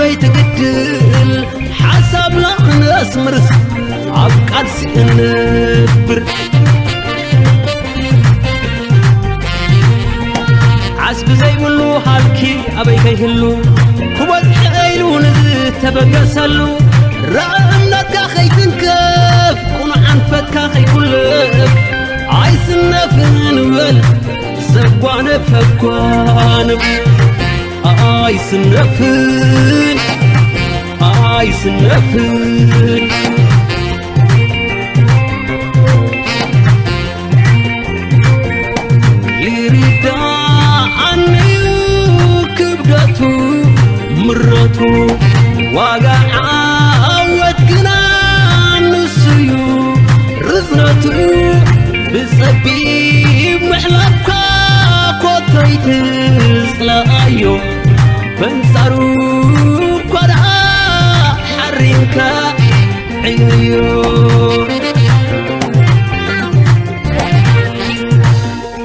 يتقتل حسب لقناس مرس عبقال سينبر عسب زي بلو حالكي أبي كيهلو كبت حيلو نزل تبقسلو رأمنك أخي تنكف كون عنفتك أخي كلف عايز النفن ول زقوان بفقوان عايز النفن عايز النفن يريد عني كبدته مرته واقع عودكنا نسيو رزنته بسبيب محلبك كوتيت سلايو بنصارو كدا حرينك عيو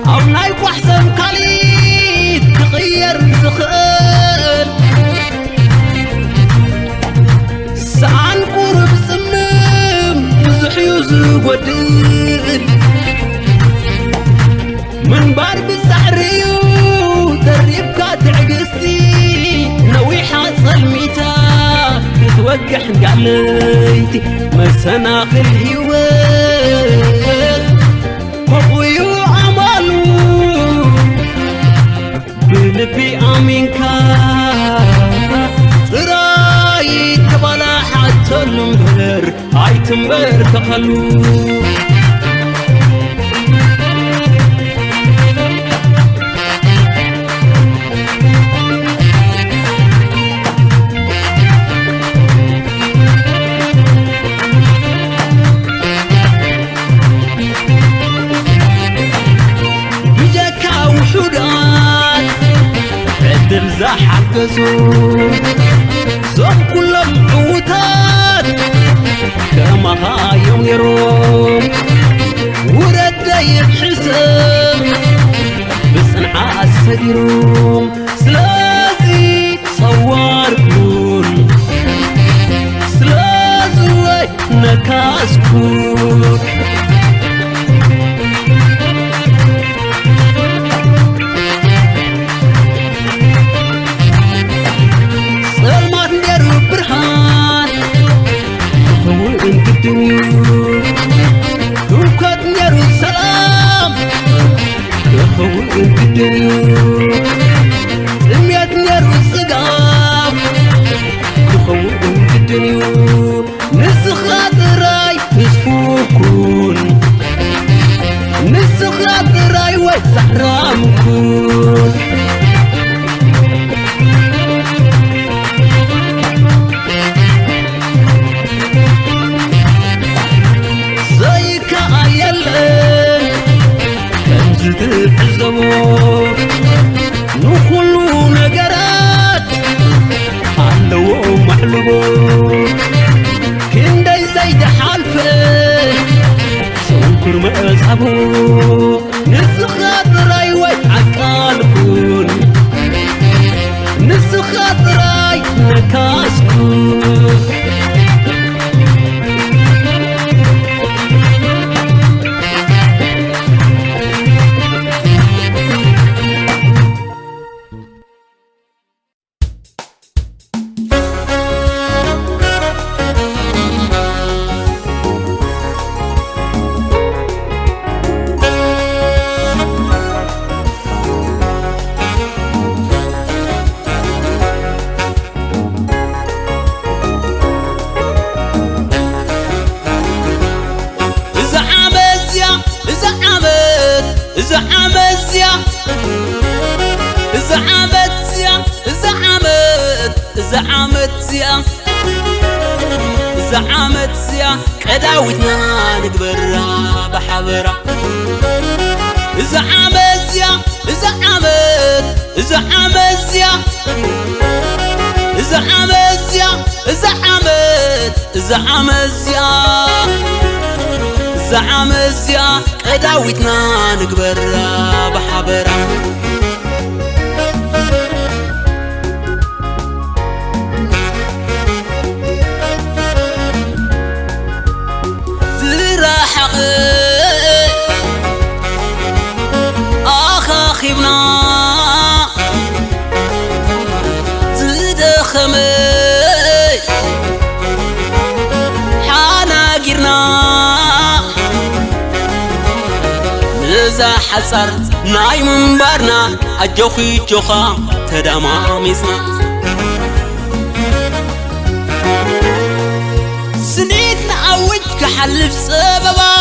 او نايك وحسن كاليت تغير زخل سعان قرب سمم زحيو زودل من بار بالسحريو دريبك تعقستي نويحة صلميتا تتوقح قاليتي مسناخ الهوات قويو عمالو بلبي آمينكا تراي تبالا حتى المبر هاي تنبر تخلو زوم كلهم عوتات كما هايوم يروم ورد يحسب بس نحاس سديروم سلازي صوار كون سلازوي نكاس كون دوكات نيرو السلام يخوي الدنيا سميات نيرو السقام يخوي الدنيا نسخات راي نسفوكون نسخات راي وزحرامكون تحزموا نخلو نقرات علو محلبو كندي زيد حالفه سوكر مأزعبو نسخات راي ويتعقالكون نسخات راي نكاسكون زعمت يا كداوتنا نكبرها بحبرة زعمت يا زعمت يا كداوتنا نكبرها بحبرة نزا حصر ناي منبرنا أجوخي جوخا تداماميسنا سنيت نعود كحلف سببا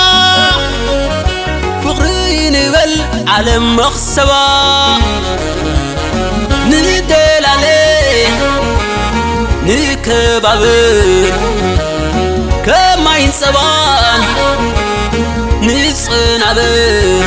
فقري نبل على مخسبا ندل عليه نكبابر كما ينسبان نصنابر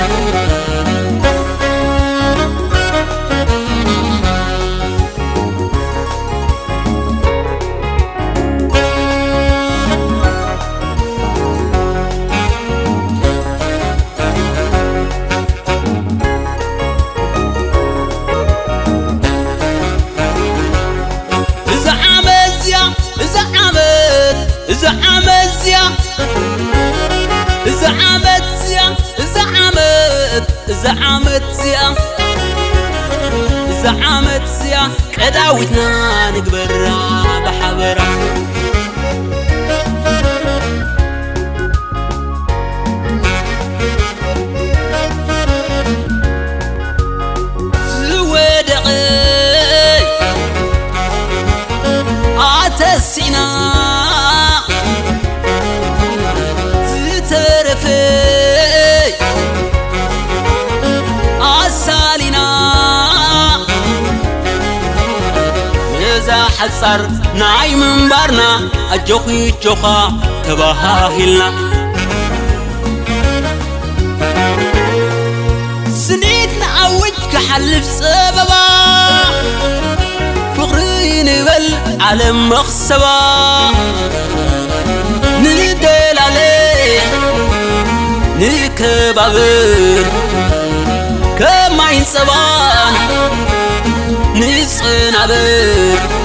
زعمت زيا كداوتنا نقبرها بحبرها زودقي عتسينا زترفي حصر ناي منبرنا أجوخي جوخا تباهلنا سنيت نعود كحلف سببا فقري نبل على مخسبا ندل عليه نكبابر كما ينسبان نصنابر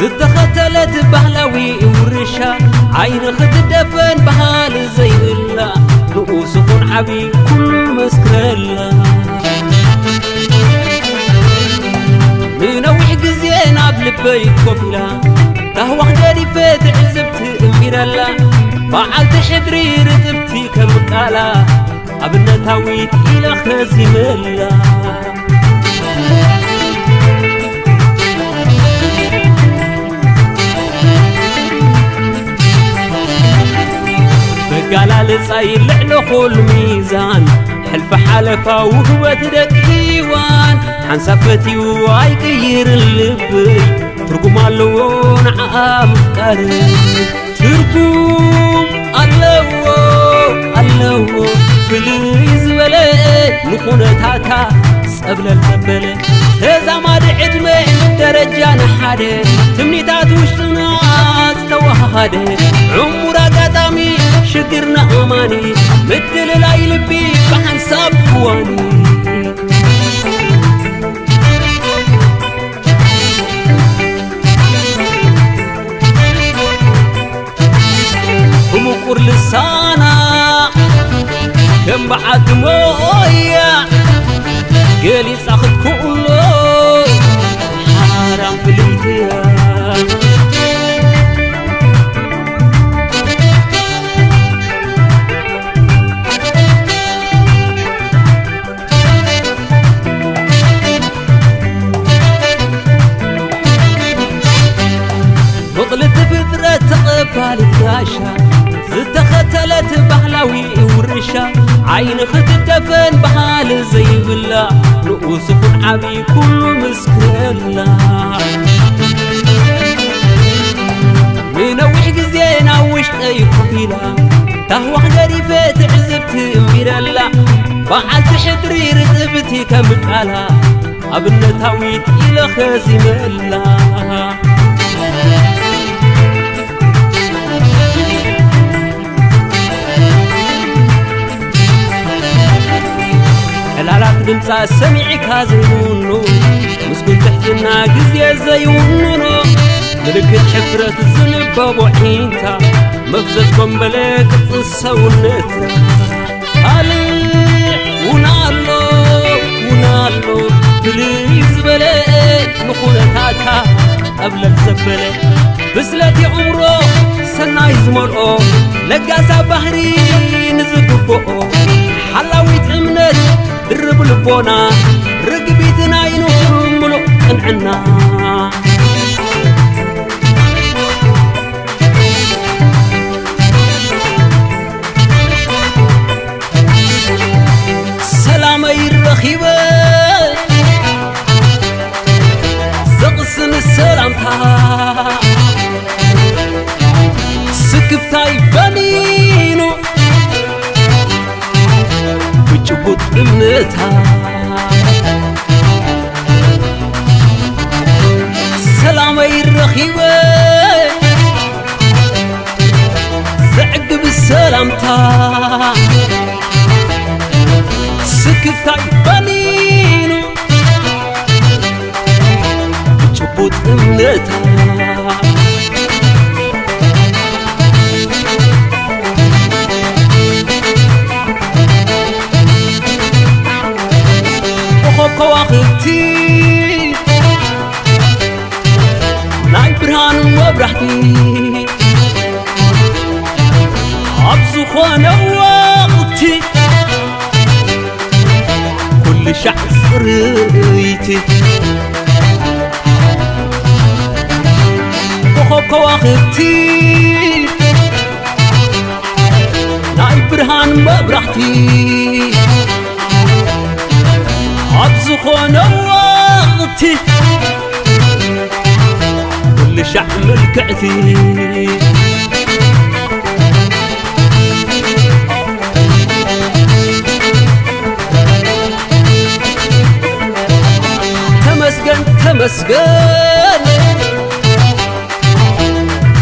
زتختلت بهلاوي ورشا عين خددفن بحال زي الله رؤوسكن عبي كل مسكر الله منوح قزينا بلبي كفلا تهوى حداري فاتح زبت امير الله فعلت حدري رتبتي كمقالا ابن تاويت الى خزيم الله قال لصاي لعلو كل ميزان حلف حلفا وهو تدقيوان حنسفتي واي كير اللب ترقم اللون عام قرب ترقم اللو فليز بلي نخونتاتا سبل الزبلي هذا ما دعدمي درجان حادي تمنيتات وشتنات توهادي عمرا قطامي شكرنا أماني مثل لاي لبي بحنساب خواني ومقر لسانا كم بعد مويا قالي ساخد كله حرام بليتيا بالكاشا زتختلت بهلاوي ورشا عين ختدفن بحال زي بالله رؤوسكن عبي كل مسكر الله منوح قزينا وش اي كفيلا تهوى حداري فاتح زبت بعد تحدري رتبتي كمقالا أبنتاويت إلى خزي ملا حلالات دمسا سميعك هازيونو مسكن تحتنا قزي زيونو ملكت حفرة الزنب بوحينتا مفزتكم بليك تصونتا هالي ونالو بليز بليك نخونتاتا قبل الزبلة بسلتي عمره سناي زمرقو لقاسا بحري نزقبقو حلاويت عمنت درب لبونا رقبيتنا ينور ملو قنعنا سلامي الرخيبة زقسن السلامتا سكفتاي بنينو بجبوت امنتها سلامي الرخيبة زعق بالسلامتا سكفتاي بنينو بجبوت امنتها كواختي ناي برهان وبرحتي عبزو خوانا وقتي كل شعب صريتي كواختي ناي برهان وبرحتي عبزو خوانا وقتي كل شعب ملكعتي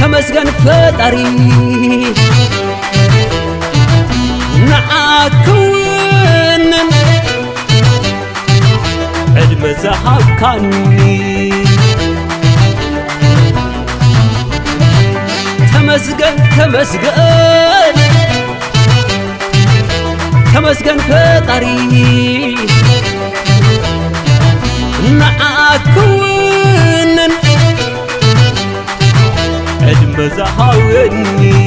تمسكن فطري نعاكون عدم زحاب كاني تمسكن فطري نعاكون عدم زحاوني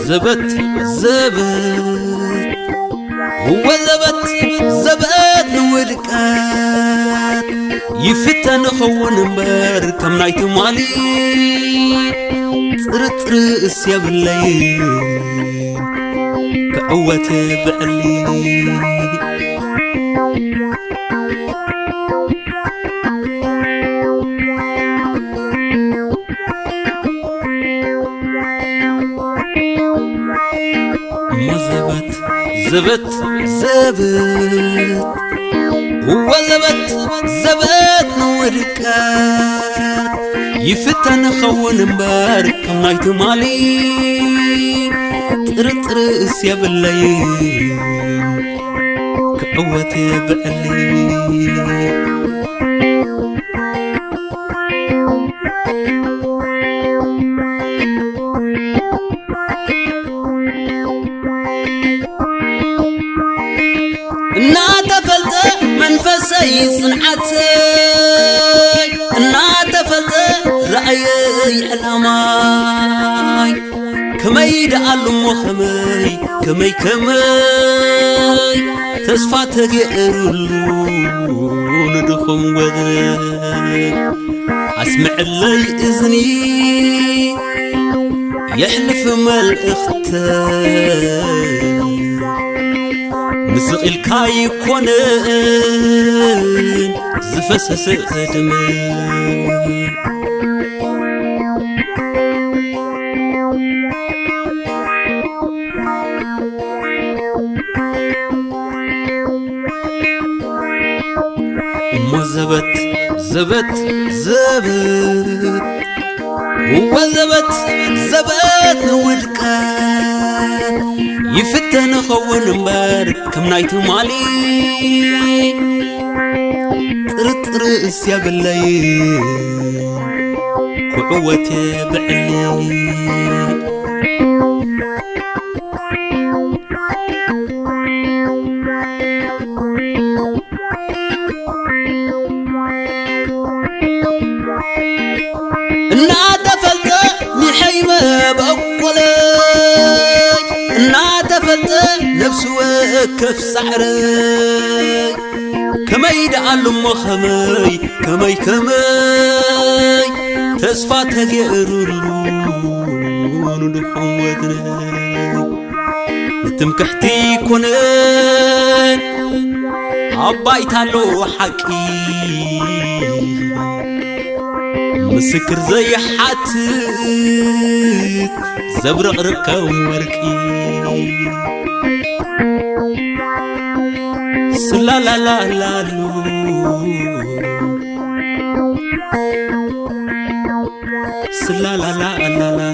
زبت هو زبت نولكات يفتن خون مبر كم نايت مالي طرطر اسياب الليل كقوة بقلي زبت هو زبت نوركات يفتن خون مبارك كم نايت مالي طرطر اسياب الليل كقوة بقلي منفسي صنعتي ناتفلت رأيي الأماي كمي دعلم وخمي كمي تسفى تقرلو ندخم وذني أسمع لي إذني يحلف مالإختار مسقل كاي كونن زفسس دمي زبت زبت زبت وزبت زبت ودكان يفتن خون مبارك كم نايت مالي طرطر اسيا بالليل قوتي بعلي نفس وكف سحري كما يدعل مخمي كمي تسفى تغيرون دخوتنا نتمكحتي كونن عبايتالو حقي مسكر زي حاتت زبرق ركاو ورقي سلا لا لا لا سلا لا لا لا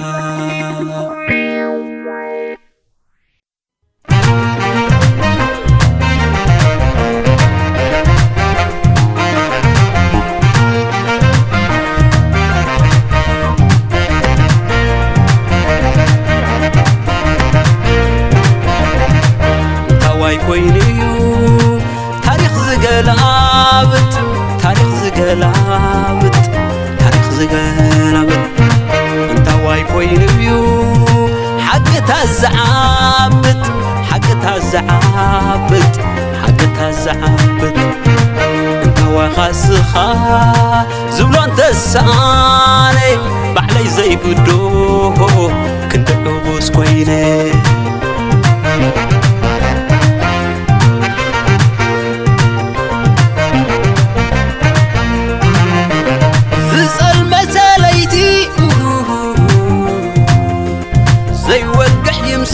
تواي كوينيو تاريخ زقلابت تاريخ زقلابت تاريخ زقلابت انت واي كوينيو حق تزعبت حق تزعبت حق تزعبت انت واي خاسخا زبلو انت الساني بعلي زي بدو كنت عبوس كويني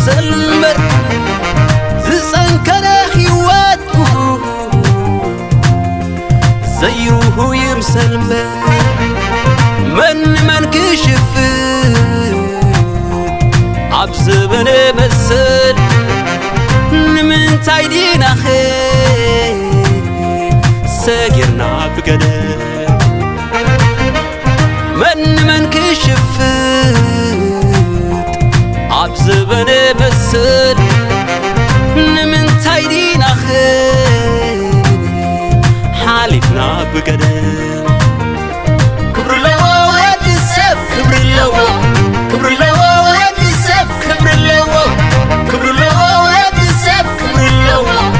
سلمر زسان كره يوات زيروه يمسلمر من كشف عبس بني مسل من تايدين أخي ساقرنا بقدر من كشف عبس بني مسل من تايدين أخي حالفنا بقدر كبر اللواء وهد السف كبر اللواء كبر اللواء وهد السف كبر اللواء كبر اللواء وهد السف كبر اللواء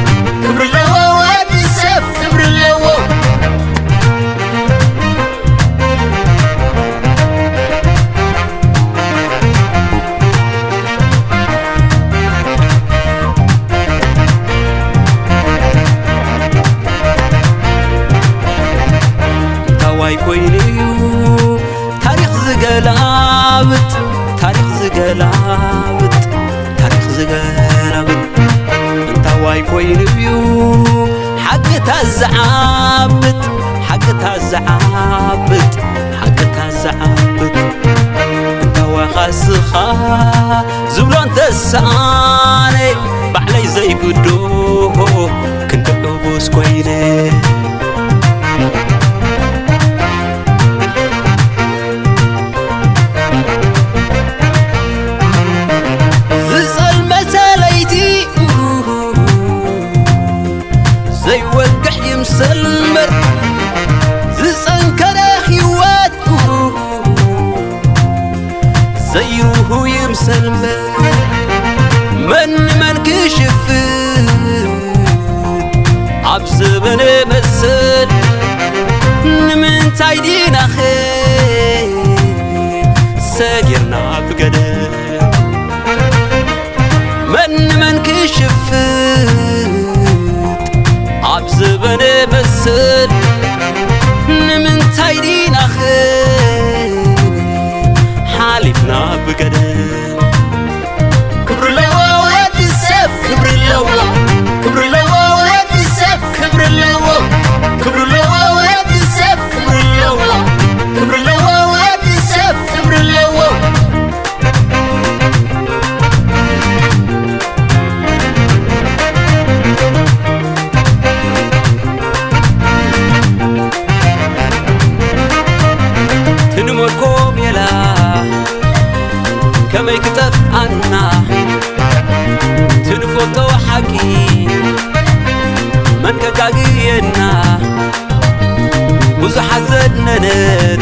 كبر اللواء وهد السف كبر اللواء تواي كوينيو تاريخ زقلابت تاريخ زقلابت تاريخ زقلابت انت واي كوينيو حق تزعبت حق تزعبت حق تزعبت انت واي خاسخا زبلو انت الساني بعلي زي بدو كنت عبوس كويني زي وقح يمسلمر زسان كره يوات زيروه يمسلمر من كشف أبزبني مسل نمن تايدين أخي ساقرنا بقدر من كشفت أبزبني مسل نمن تايدين أخي حالفنا بقدر كبر الله وهات السيف كبر الله كبر الله وهات السيف كبر الله كبر الله وهات السيف كبر الله كبر الله وهات السيف كبر الله تنمركم يلا كما يكتف عنا تنفوتو حكي من كتاقينا وزو حزدنا ند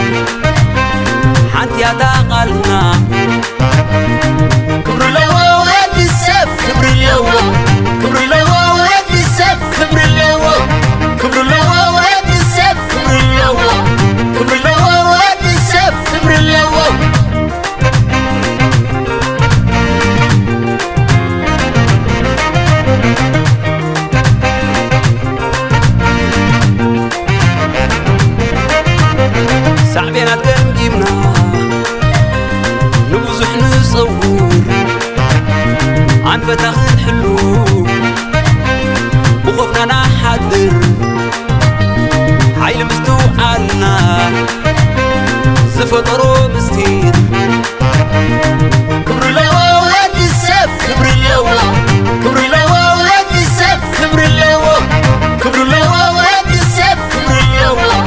حانتي عتاقلنا كبر الله وهات السيف كبر الله كبر الله وهات السيف كبر الله كبر الله وهات السيف كبر الله كبر الله وهات السيف كبر الله سعبينا تنجمنا نبزح نصور عن فتح حلو وخفنا نحذر حيل مستوعلنا زفطرو مستير كبر الله وهات السيف كبر الله كبر الله وهات السيف كبر الله كبر الله وهات السيف كبر الله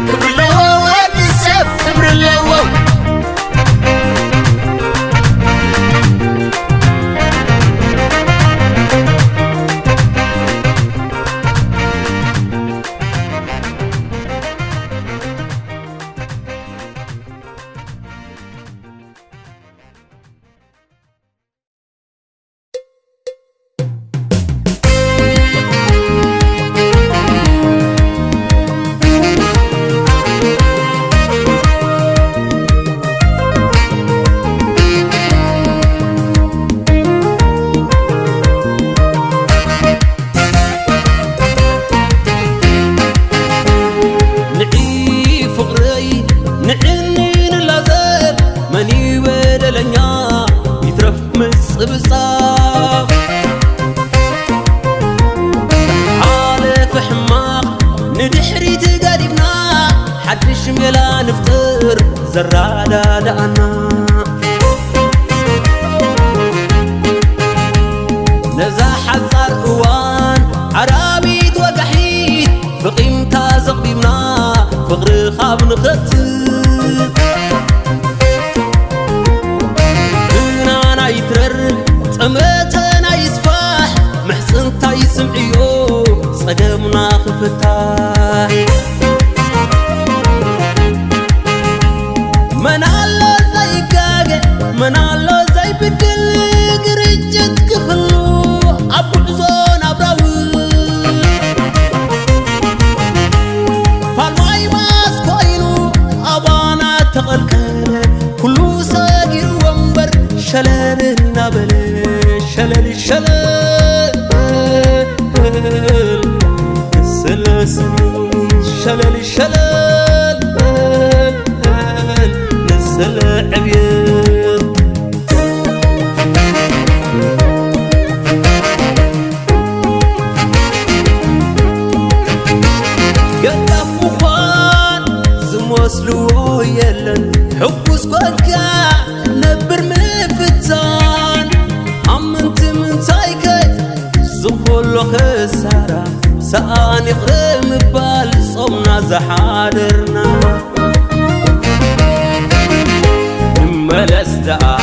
كبر الله وهات السيف كبر الله زرادا دعنا نزاح الزار اوان عربيت وقحيت بقيمتا زقبيبنا فقر خاب نخت هنا يترر تمتنا يسفاح محسنتا يسمعيو صدمنا خفتاح من الله زي بدل قرجت كفلو أبو زون أبراوي فالماي ماس كوينو أبانا تقلقل كلو ساقر ومبر شلال النبل شلال الشلال السلاسل شلال الشلال نزل عبيد وصلو يلن حب سكوكا نبر مفتان انت من تايكي زخول خسارة ساني خرم بال صمنا زحادرنا ملس دعا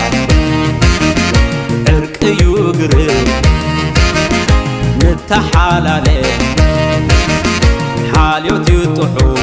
عرق يقرب نتحال عليه حاليوت يطحون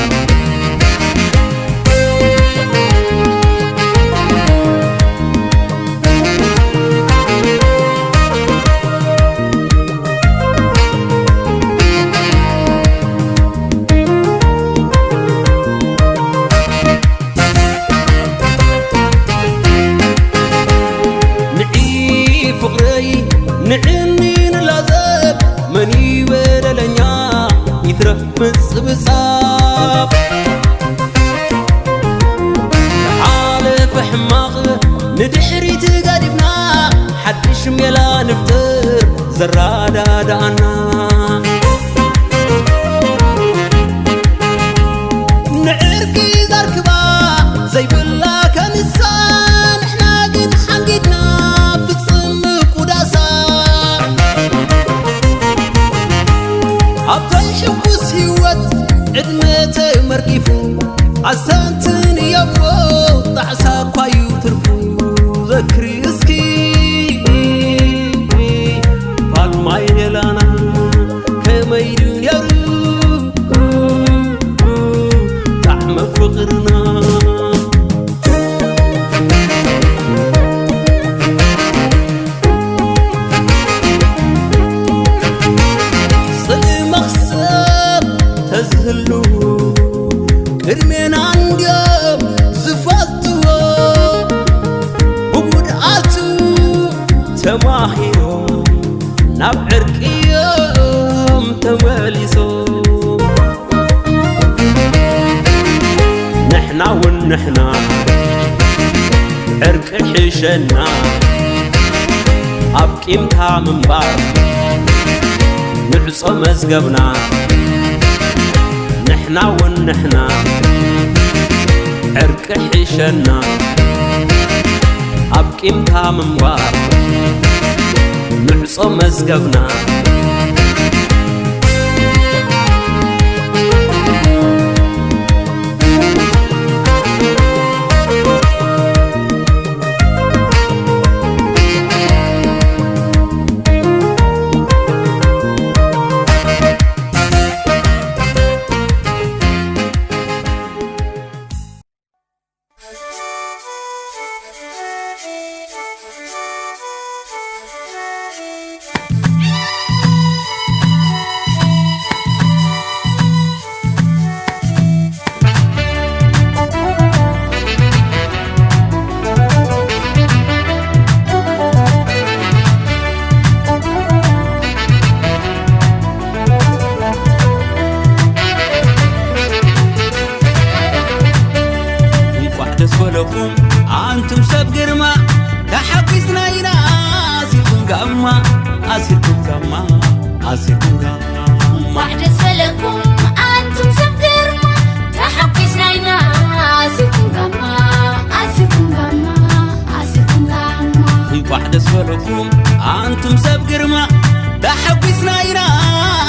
نعني نلازب من يبدلنيا يترف مصبصاب عالف حماق ندحري تقادفنا حدش ميلا نفتر زرادا دانا نعرقي ذركبا زي بلا كنسان احنا قد حنقدنا في تصمك وداسا عبتاي حبوس هيوت عدمتي مرقفو عسانتن يبو طعسا كوايو ترفو ذكري اسكي فالماين يلانا كميدون يرو طعم فقرنا صلي مخسر تزهلو كرمين عنديم زفاتو وقود عاتو تماحيو ناب عرقيم تماليسو نحنا ونحنا عرق حشنا أبقيمتها من بار نعصو مزقبنا نحنا ونحنا عرق حشنا أبقيمتها من بار نعصو مزقبنا أنتم سب قرما تحبسنا إلى أسيركم قاما أسيركم قاما أسيركم قاما وحدة فلكم أنتم سب قرما تحبسنا إلى أسيركم قاما أسيركم قاما أسيركم قاما وحدة فلكم أنتم سب قرما تحبسنا إلى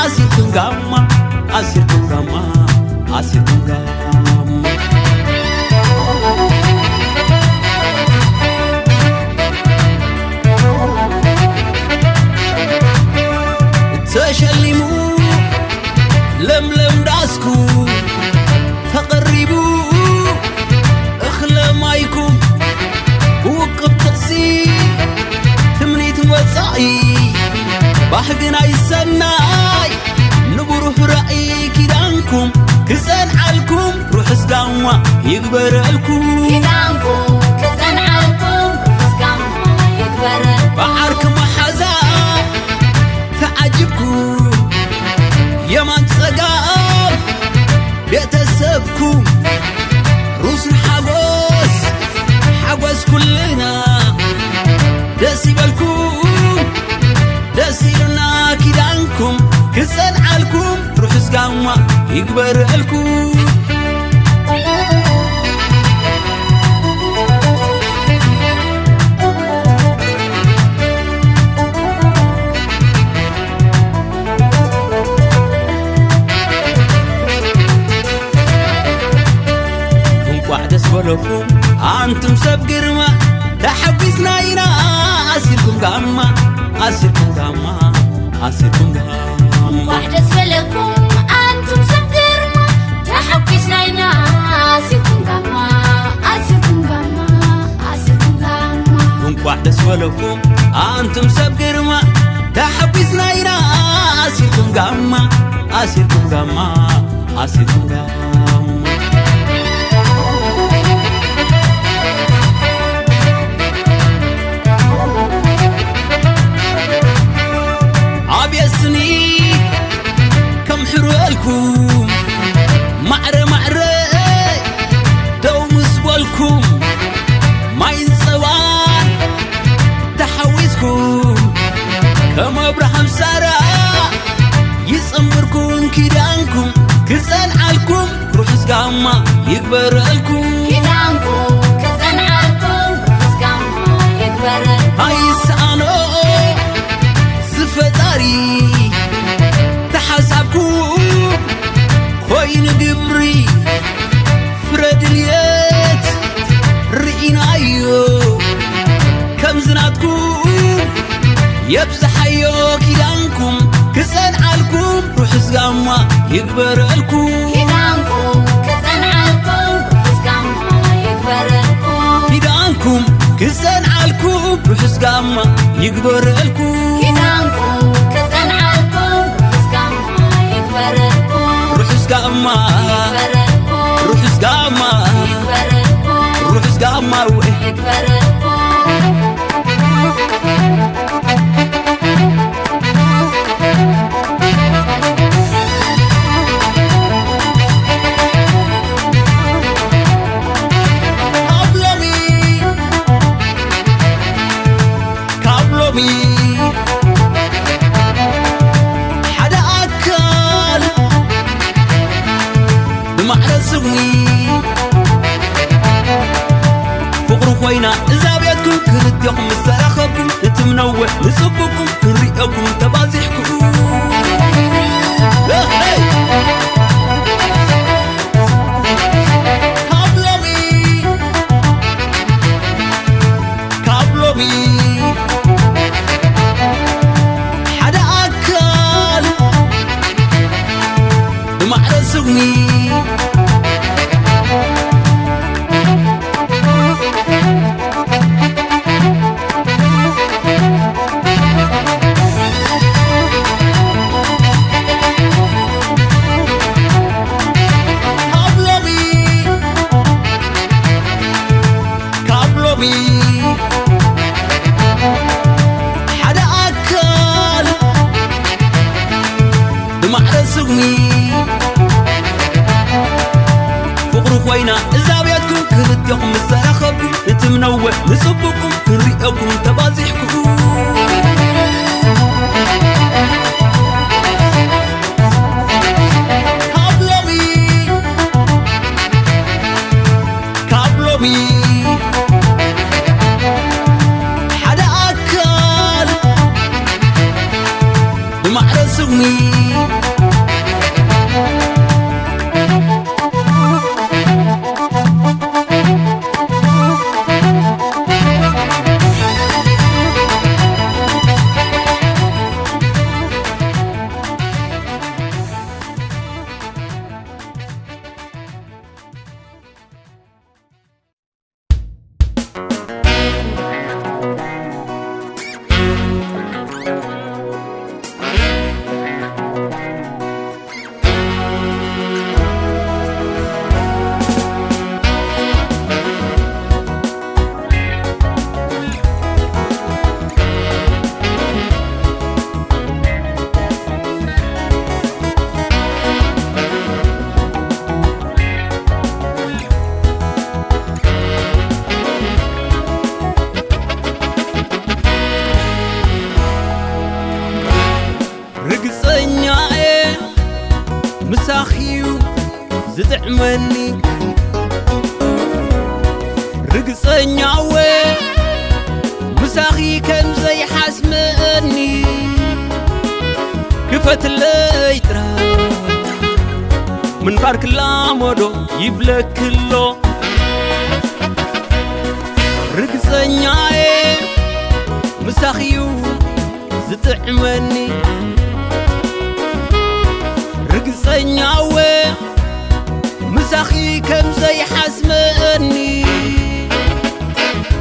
أسيركم قاما أسيركم قاما أسيركم قاما تشلموا لملم داسكو تقربوا اخلى مايكم وقب تقسي تمنيت وصاي بحقنا يسناي نبروح رأي كيدانكم كزن عالكم روح اسقاما يقبر لكم كيدانكم كزن عالكم روح اسقاما يقبر لكم بعركم حزا تعجبكم يا من تسقام بيتسبكم روس الحواس حواس كلنا داسي بالكم داسي لنا كيدانكم كسن عالكم روح اسقاما يقبر لكم لكم أنتم سب قرما تحبسنا إلى أسيركم قاما أسيركم قاما أسيركم قاما وحدة فلكم أنتم سب قرما تحبسنا إلى أسيركم قاما أسيركم قاما أسيركم قاما وحدة فلكم أنتم سب قرما تحبسنا إلى أسيركم قاما أسيركم قاما أسيركم قاما كما أبراهام سارة يسأمركم كيدانكم كزان عالكم روح سقاما يكبر لكم كيدانكم كزان عالكم روح سقاما يكبر لكم هاي سانو زفتاري تحسابكم خوين قبري فرد اليت رئينا أيو كم زناتكم يبزح أيو كيدانكم كزان عالكم روح سقاما يكبر لكم كيدانكم كزان عالكم روح سقاما يكبر لكم كيدانكم كزان عالكم روح سقاما يكبر لكم كيدانكم كزان عالكم روح سقاما يكبر لكم روح سقاما يكبر لكم روح سقاما يكبر لكم روح سقاما يكبر لكم حدا أكل بمعنى سغني فقروا خوينا إذا بيتكم كرديكم السراخكم نتمنوع نسبكم كريئكم تبازيحكم كابلومي حدا أكل بمعنى سغني حدا أكل بمعنى سغني فقروا خوينا إذا بيتكم كرديكم السراخكم نتمنوع نسبكم كريئكم تبازيحكم كابلومي حدا أكل بمعنى سغني مساخيو زدعمني رقصنياوي مساخي كم زي حاسمني كفت اللي ترى من بارك لامودو يبلك له رقصنياوي مساخيو زدعمني رقصنياوي مساخي كم زي حاسمني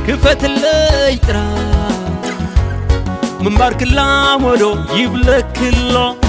كفت اللي ترى من بارك لامودو يبلك له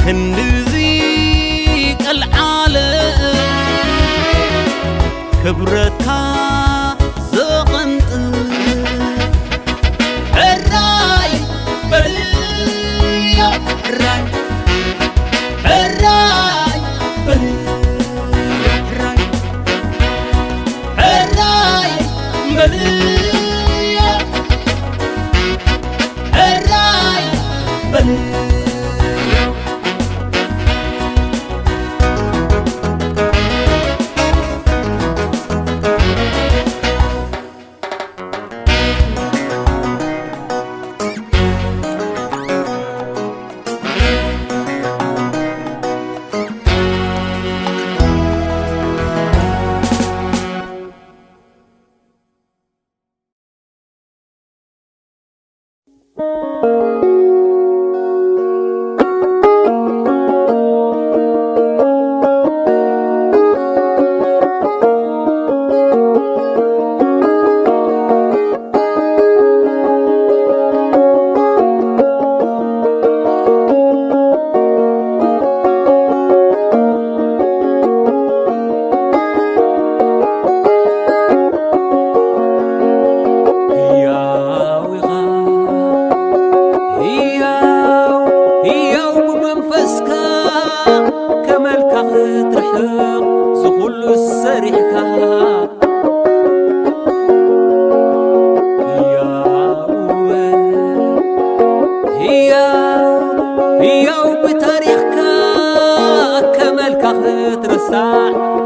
كنزي العالم كبرتك زغنت الراي بليا الراي الراي بليا الراي بليا الراي بليا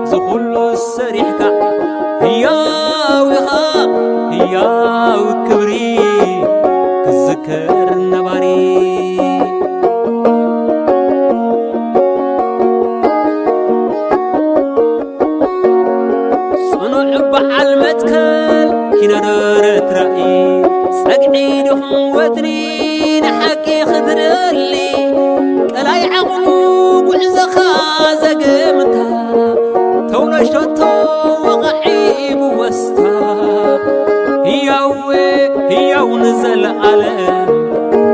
زخلو السريحك هياو كبري كذكر النباري صنع بعلمتكل كنا دارت رأي سقعيدهم ودني نحكي خذرلي كلاي عقلو بعزخا زقمتا تولشتو وغعيب وستا هياو نزل عالم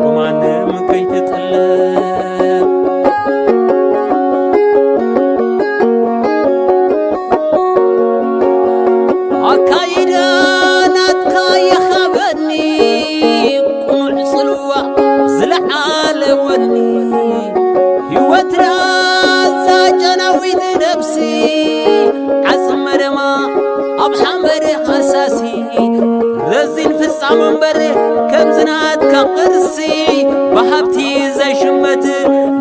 وما نم كي تتلم عكايدا ناتكا يخبرني قنوع صلوة زلعال وني هيوتنا زاجناويت نفسي عصم رما أبحمر خساسي رزين في السعمن بري كم زنات كقرسي وحبتي زي شمت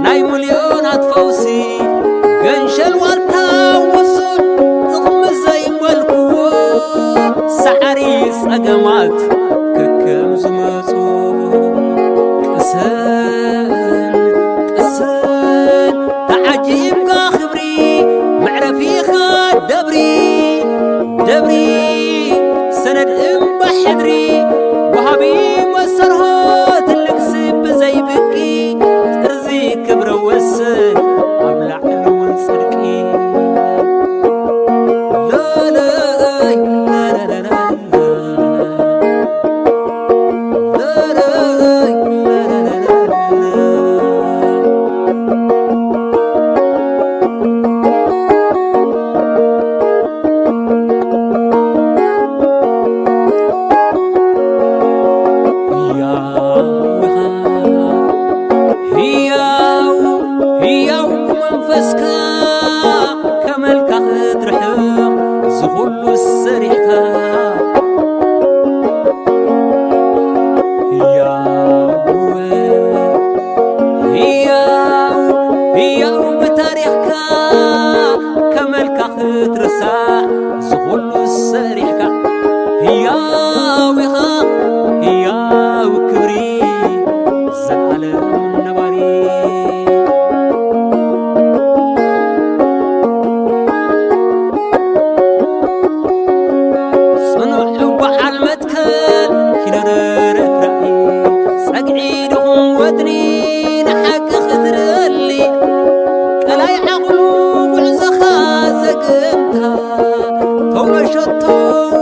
ناي مليونات فوسي قنشل والتا وصل تغم زي ملكو سعريس أقمات ككم زمتو قسن تعجيب كخبري معرفي خاد دبري سند بحدري وهبي مسرهات اللكسب زي بكي ترزي كبر وسن أبلع لون صدقي لا لا لا لا لا عقلو بعزخا زقمتا تولشتو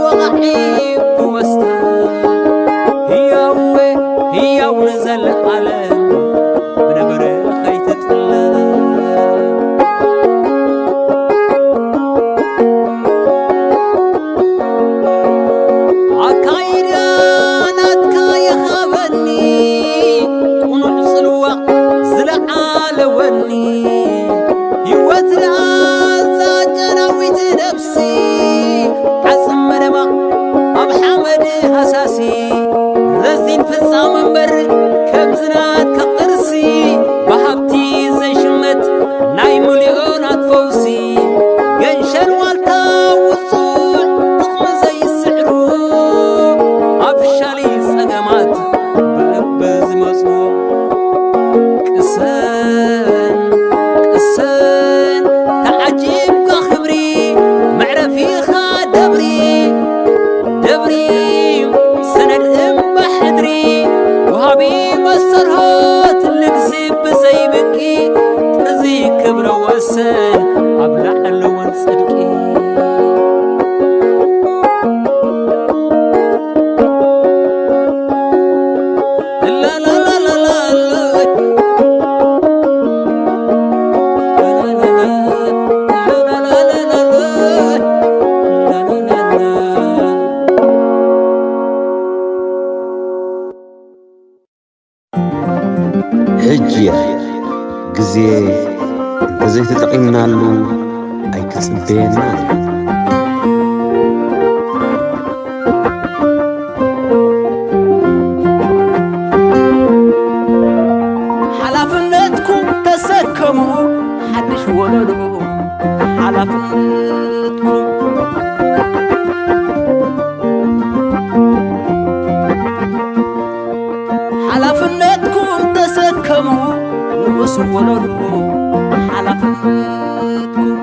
وسن أبلع اللون صدقي هجيا جزي جزي تتقيمنا له أي كسبينا حلفنتكم تسكموا حدش ولدوا حلفنتكم حلفنتكم تسكموا نقص ولدوا حلفنتكم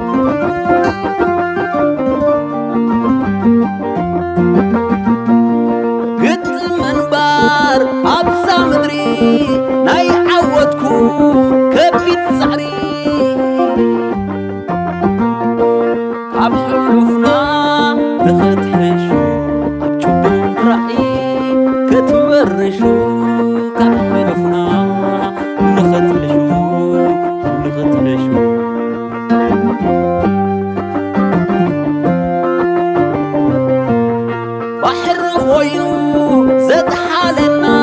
قد منبر أبزا مدري ناي عودكم كبيت صعري كاب حلوفنا تختحشو أبجبن رأي كتمرشو كاب حلوفنا نختحشو بحر خوينو زد حالنا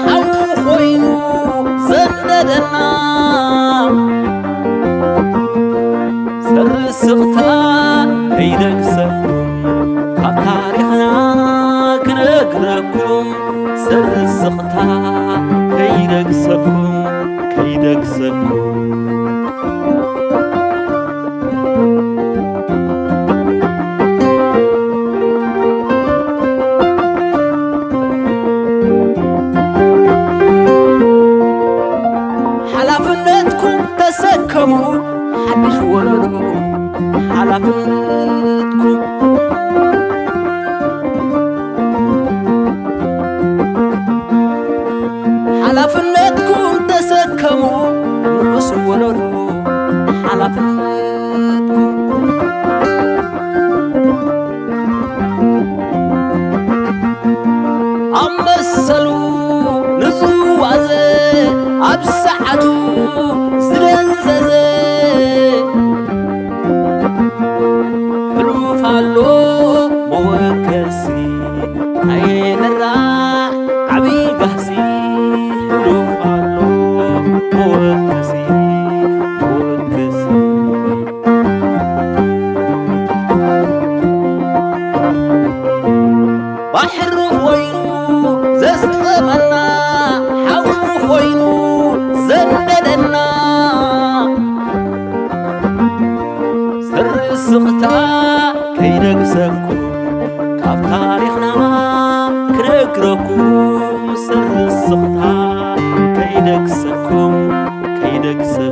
حو خوينو زددنا سر السغتا عيدك سفكم كاب تاريخنا كنقرأكم سر السغتا عيدك سفكم كيدك سفكم حلفنتكم تسكموا حدش ولدوا حلفنتكم حلفنتكم تسكموا نقص ولدوا حلفنتكم أمسلوا نزوازي أبسعتو زلنزازي حلوف علو موكسي عين الراح عبي قهسي حلوف علو موكسي بحر خوينو زستمنا حو خوينو زنددنا سر السغتا كيدك سفكم كاب تاريخنا كنقرأكم سر السغتا كيدك سفكم كيدك سفكم